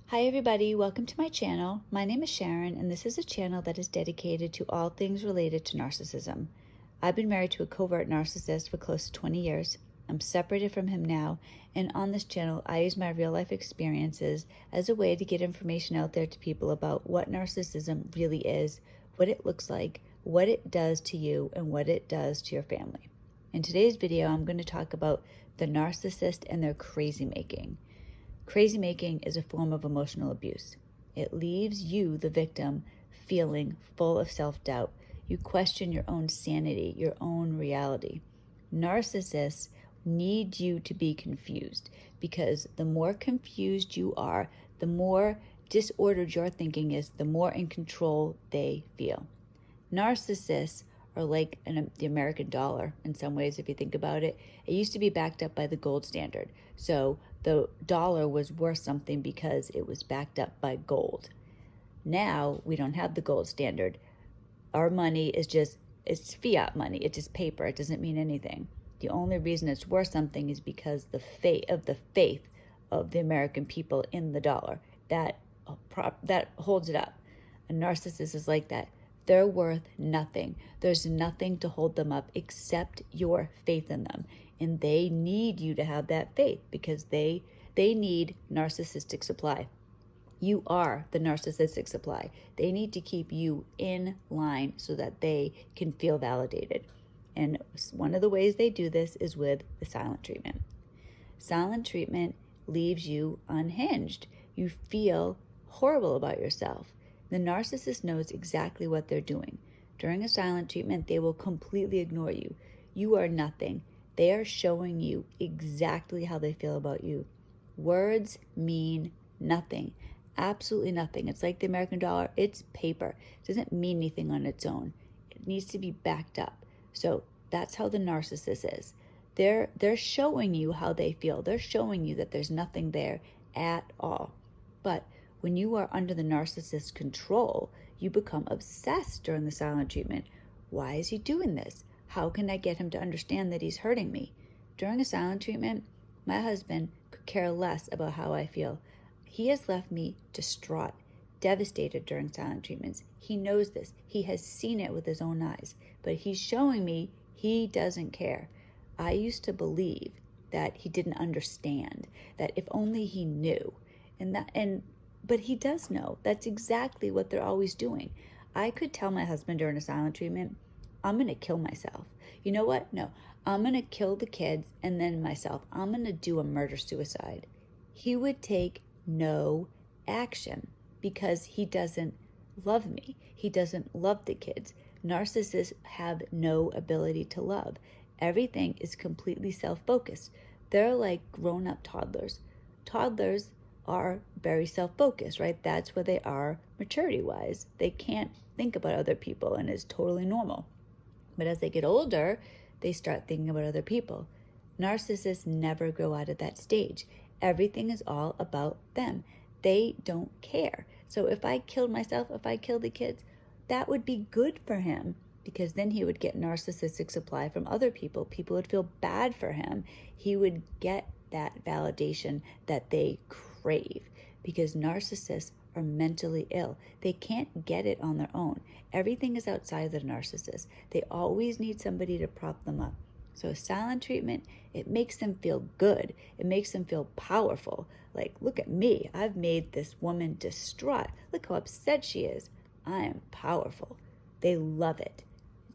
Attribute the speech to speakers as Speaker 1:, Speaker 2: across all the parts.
Speaker 1: Hi everybody, welcome to my channel. My name is Sharon and this is a channel that is dedicated to all things related to narcissism. I've been married to a covert narcissist for close to 20 years. I'm separated from him now, and on this channel I use my real life experiences as a way to get information out there to people about what narcissism really is, what it looks like, what it does to you, and what it does to your family. In today's video, I'm going to talk about the narcissist and their crazy making. Crazy making is a form of emotional abuse. It leaves you, the victim, feeling full of self-doubt. You question your own sanity, your own reality. Narcissists need you to be confused, because the more confused you are, the more disordered your thinking is, the more in control they feel. Narcissists are like the American dollar in some ways, if you think about it. It used to be backed up by the gold standard. So the dollar was worth something because it was backed up by gold. Now we don't have the gold standard. Our money is it's fiat money. It's just paper. It doesn't mean anything. The only reason it's worth something is because the faith of the American people in the dollar. That holds it up. A narcissist is like that. They're worth nothing. There's nothing to hold them up except your faith in them. And they need you to have that faith because they need narcissistic supply. You are the narcissistic supply. They need to keep you in line so that they can feel validated. And one of the ways they do this is with the silent treatment. Silent treatment leaves you unhinged. You feel horrible about yourself. The narcissist knows exactly what they're doing. During a silent treatment, they will completely ignore you. You are nothing. They are showing you exactly how they feel about you. Words mean nothing. Absolutely nothing. It's like the American dollar. It's paper. It doesn't mean anything on its own. It needs to be backed up. So that's how the narcissist is. They're showing you how they feel. They're showing you that there's nothing there at all. But when you are under the narcissist's control, you become obsessed during the silent treatment. Why is he doing this? How can I get him to understand that he's hurting me? During a silent treatment, my husband could care less about how I feel. He has left me distraught, devastated during silent treatments. He knows this. He has seen it with his own eyes, but he's showing me he doesn't care. I used to believe that he didn't understand, that if only he knew, but he does know. That's exactly what they're always doing. I could tell my husband during a silent treatment, I'm going to kill myself. You know what? No, I'm going to kill the kids and then myself. I'm going to do a murder-suicide. He would take no action because he doesn't love me. He doesn't love the kids. Narcissists have no ability to love. Everything is completely self-focused. They're like grown-up toddlers. Toddlers are very self-focused, right? That's where they are maturity-wise. They can't think about other people, and it's totally normal. But as they get older, they start thinking about other people. Narcissists never grow out of that stage. Everything is all about them. They don't care. So if I killed myself, if I killed the kids, that would be good for him, because then he would get narcissistic supply from other people. People would feel bad for him. He would get that validation that they crave, because narcissists are mentally ill. They can't get it on their own. Everything is outside of the narcissist. They always need somebody to prop them up. So silent treatment, it makes them feel good. It makes them feel powerful. Like, look at me. I've made this woman distraught. Look how upset she is. I am powerful. They love it.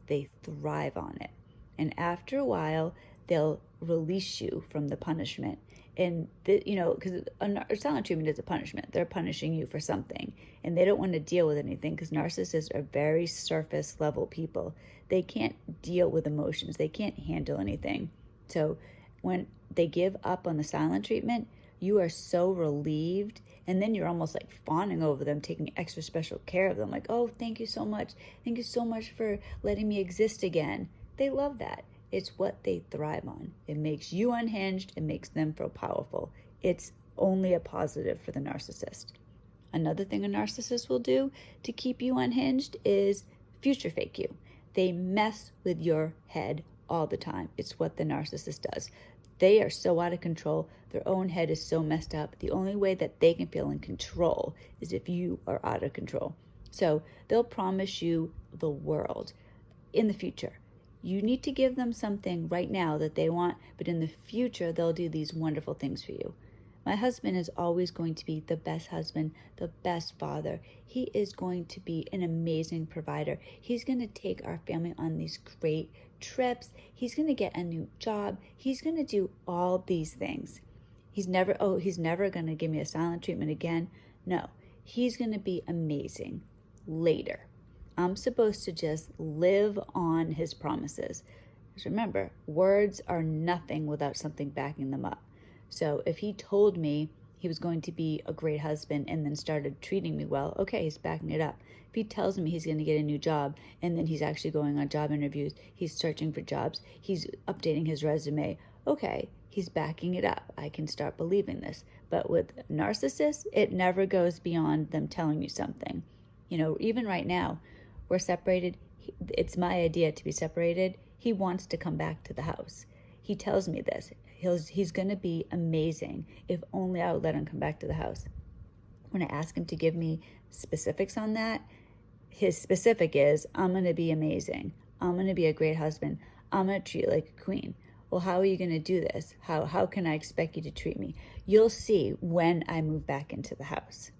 Speaker 1: They thrive on it. And after a while, they'll release you from the punishment. And, because a silent treatment is a punishment. They're punishing you for something. And they don't want to deal with anything, because narcissists are very surface level people. They can't deal with emotions. They can't handle anything. So when they give up on the silent treatment, you are so relieved. And then you're almost like fawning over them, taking extra special care of them. Like, oh, thank you so much. Thank you so much for letting me exist again. They love that. It's what they thrive on. It makes you unhinged. It makes them feel powerful. It's only a positive for the narcissist. Another thing a narcissist will do to keep you unhinged is future fake you. They mess with your head all the time. It's what the narcissist does. They are so out of control. Their own head is so messed up. The only way that they can feel in control is if you are out of control. So they'll promise you the world in the future. You need to give them something right now that they want, but in the future, they'll do these wonderful things for you. My husband is always going to be the best husband, the best father. He is going to be an amazing provider. He's going to take our family on these great trips. He's going to get a new job. He's going to do all these things. He's never going to give me a silent treatment again. No, he's going to be amazing later. I'm supposed to just live on his promises. Because remember, words are nothing without something backing them up. So if he told me he was going to be a great husband and then started treating me well, okay, he's backing it up. If he tells me he's going to get a new job and then he's actually going on job interviews, he's searching for jobs, he's updating his resume, okay, he's backing it up. I can start believing this. But with narcissists, it never goes beyond them telling you something. Even right now, we're separated. It's my idea to be separated. He wants to come back to the house. He tells me this. He's going to be amazing if only I would let him come back to the house. When I ask him to give me specifics on that, his specific is, I'm going to be amazing. I'm going to be a great husband. I'm going to treat you like a queen. Well, how are you going to do this? How can I expect you to treat me? You'll see when I move back into the house.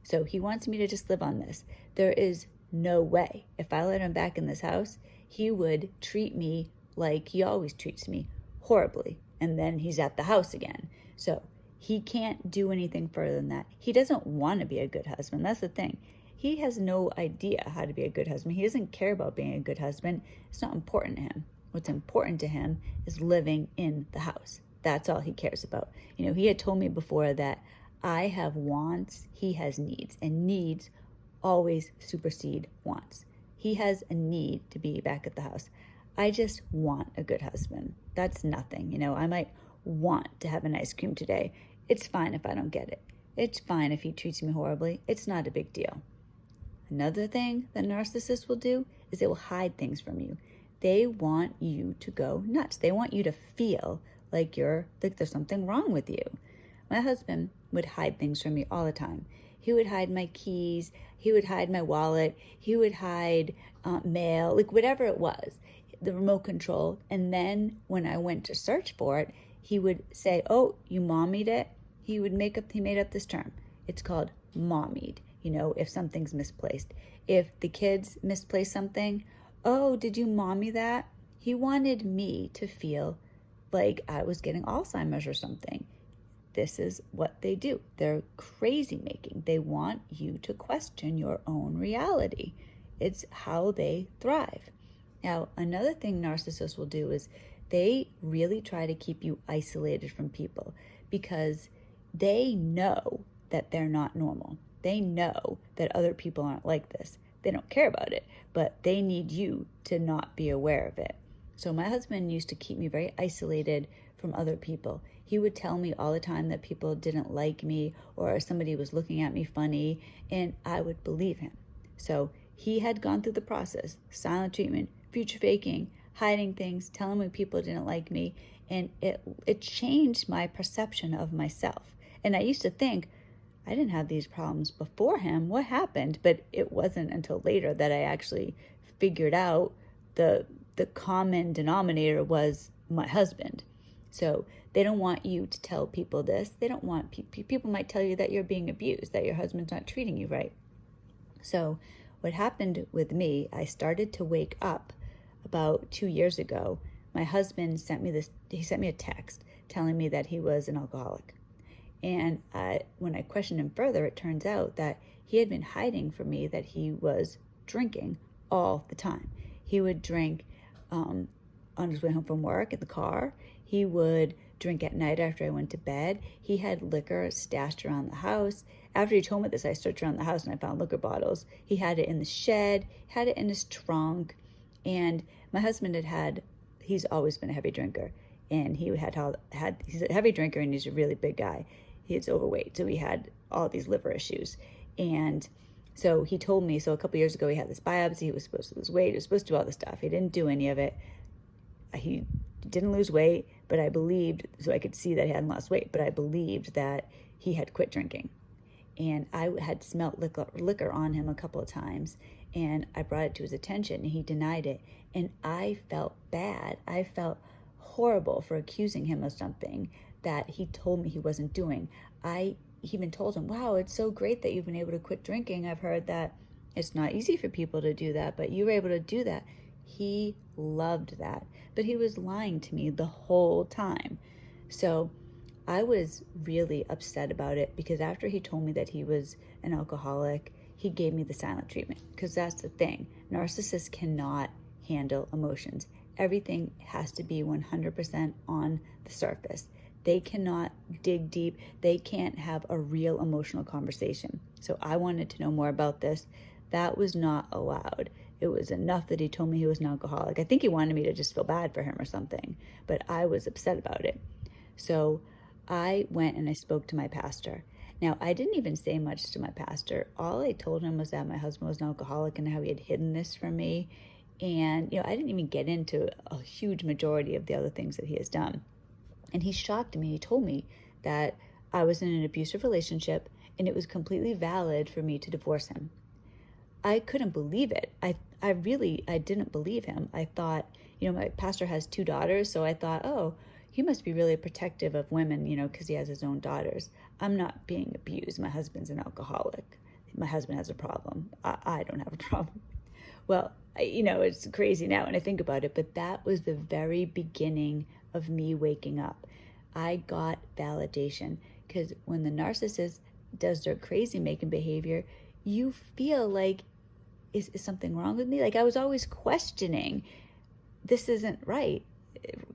Speaker 1: So he wants me to just live on this. There is no way. If I let him back in this house, he would treat me like he always treats me, horribly. And then he's at the house again. So he can't do anything further than that. He doesn't want to be a good husband. That's the thing. He has no idea how to be a good husband. He doesn't care about being a good husband. It's not important to him. What's important to him is living in the house. That's all he cares about. He had told me before that I have wants, he has needs, and needs always supersede wants. He has a need to be back at the house. I just want a good husband. That's nothing. I might want to have an ice cream today. It's fine if I don't get it. It's fine if he treats me horribly. It's not a big deal. Another thing that narcissists will do is they will hide things from you. They want you to go nuts. They want you to feel like there's something wrong with you. My husband would hide things from me all the time. He would hide my keys. He would hide my wallet. He would hide mail, whatever it was, the remote control. And then when I went to search for it, he would say, oh, you mommied it. He made up this term. It's called mommied, if something's misplaced. If the kids misplace something, oh, did you mommy that? He wanted me to feel like I was getting Alzheimer's or something. This is what they do. They're crazy making. They want you to question your own reality. It's how they thrive. Now, another thing narcissists will do is they really try to keep you isolated from people because they know that they're not normal. They know that other people aren't like this. They don't care about it, but they need you to not be aware of it. So my husband used to keep me very isolated from other people. He would tell me all the time that people didn't like me or somebody was looking at me funny, and I would believe him. So he had gone through the process, silent treatment, future faking, hiding things, telling me people didn't like me, and it changed my perception of myself. And I used to think, I didn't have these problems before him. What happened? But it wasn't until later that I actually figured out the common denominator was my husband. So they don't want you to tell people this. They don't want people might tell you that you're being abused, that your husband's not treating you right. So what happened with me, I started to wake up about 2 years ago. My husband sent me a text telling me that he was an alcoholic. And when I questioned him further, it turns out that he had been hiding from me that he was drinking all the time. He would drink on his way home from work in the car. He would drink at night after I went to bed. He had liquor stashed around the house. After he told me this, I searched around the house and I found liquor bottles. He had it in the shed, had it in his trunk. And my husband he's always been a heavy drinker. And he's a heavy drinker and he's a really big guy. He's overweight, so he had all these liver issues. And so he told me, so a couple years ago he had this biopsy, he was supposed to lose weight, he was supposed to do all this stuff. He didn't do any of it. He didn't lose weight, but I believed, so I could see that he hadn't lost weight, but I believed that he had quit drinking. And I had smelt liquor on him a couple of times, and I brought it to his attention, and he denied it. And I felt bad. I felt horrible for accusing him of something that he told me he wasn't doing. I even told him, wow, it's so great that you've been able to quit drinking. I've heard that it's not easy for people to do that, but you were able to do that. He loved that, but he was lying to me the whole time. So I was really upset about it, because after he told me that he was an alcoholic, he gave me the silent treatment, because that's the thing. Narcissists cannot handle emotions. Everything has to be 100% on the surface. They cannot dig deep. They can't have a real emotional conversation. So I wanted to know more about this. That was not allowed. It was enough that he told me he was an alcoholic. I think he wanted me to just feel bad for him or something, but I was upset about it. So I went and I spoke to my pastor. Now, I didn't even say much to my pastor. All I told him was that my husband was an alcoholic and how he had hidden this from me. And, I didn't even get into a huge majority of the other things that he has done. And he shocked me. He told me that I was in an abusive relationship and it was completely valid for me to divorce him. I couldn't believe it. I didn't believe him. I thought, my pastor has 2 daughters, so I thought, oh, he must be really protective of women, because he has his own daughters. I'm not being abused. My husband's an alcoholic. My husband has a problem. I don't have a problem. Well, it's crazy now when I think about it, but that was the very beginning of me waking up. I got validation, because when the narcissist does their crazy making behavior, you feel like, is something wrong with me? Like, I was always questioning, this isn't right,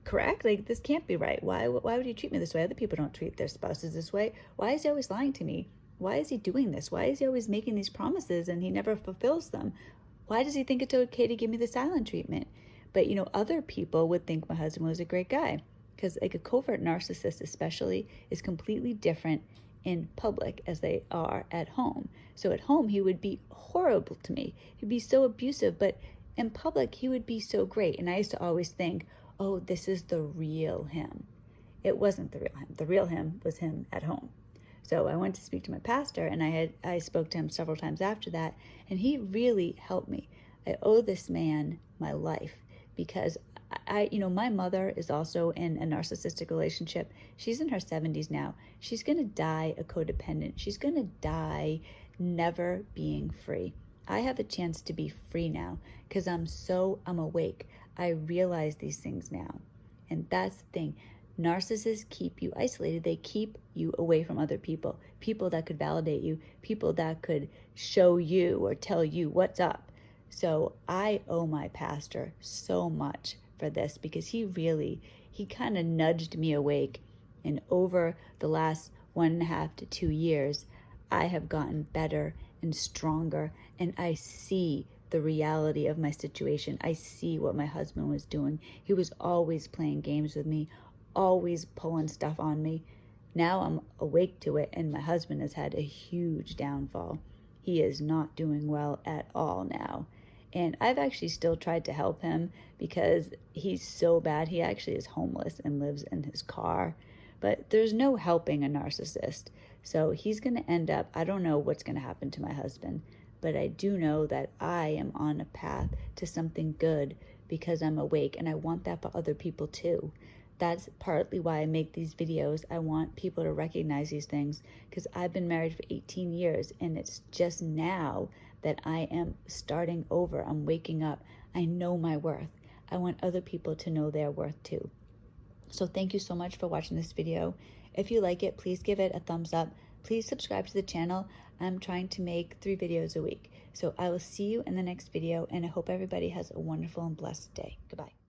Speaker 1: correct? Like, this can't be right. Why would he treat me this way? Other people don't treat their spouses this way. Why is he always lying to me? Why is he doing this? Why is he always making these promises and he never fulfills them? Why does he think it's okay to give me the silent treatment? But, other people would think my husband was a great guy, because like a covert narcissist especially is completely different in public as they are at home. So at home, he would be horrible to me. He'd be so abusive, but in public, he would be so great. And I used to always think, oh, this is the real him. It wasn't the real him. The real him was him at home. So I went to speak to my pastor, and I spoke to him several times after that, and he really helped me. I owe this man my life, because my mother is also in a narcissistic relationship. She's in her 70s now. She's going to die a codependent. She's going to die never being free. I have a chance to be free now, because I'm awake. I realize these things now. And that's the thing. Narcissists keep you isolated. They keep you away from other people that could validate you, people that could show you or tell you what's up. So I owe my pastor so much for this, because he kind of nudged me awake. And over the last 1.5 to 2 years, I have gotten better and stronger, and I see the reality of my situation. I see what my husband was doing. He was always playing games with me, always pulling stuff on me. Now I'm awake to it, and my husband has had a huge downfall. He is not doing well at all now. And I've actually still tried to help him, because he's so bad. He actually is homeless and lives in his car. But there's no helping a narcissist. So he's going to end up, I don't know what's going to happen to my husband, but I do know that I am on a path to something good, because I'm awake, and I want that for other people too. That's partly why I make these videos. I want people to recognize these things, because I've been married for 18 years, and it's just now that I am starting over. I'm waking up. I know my worth. I want other people to know their worth too. So thank you so much for watching this video. If you like it, please give it a thumbs up. Please subscribe to the channel. I'm trying to make 3 videos a week. So I will see you in the next video, and I hope everybody has a wonderful and blessed day. Goodbye.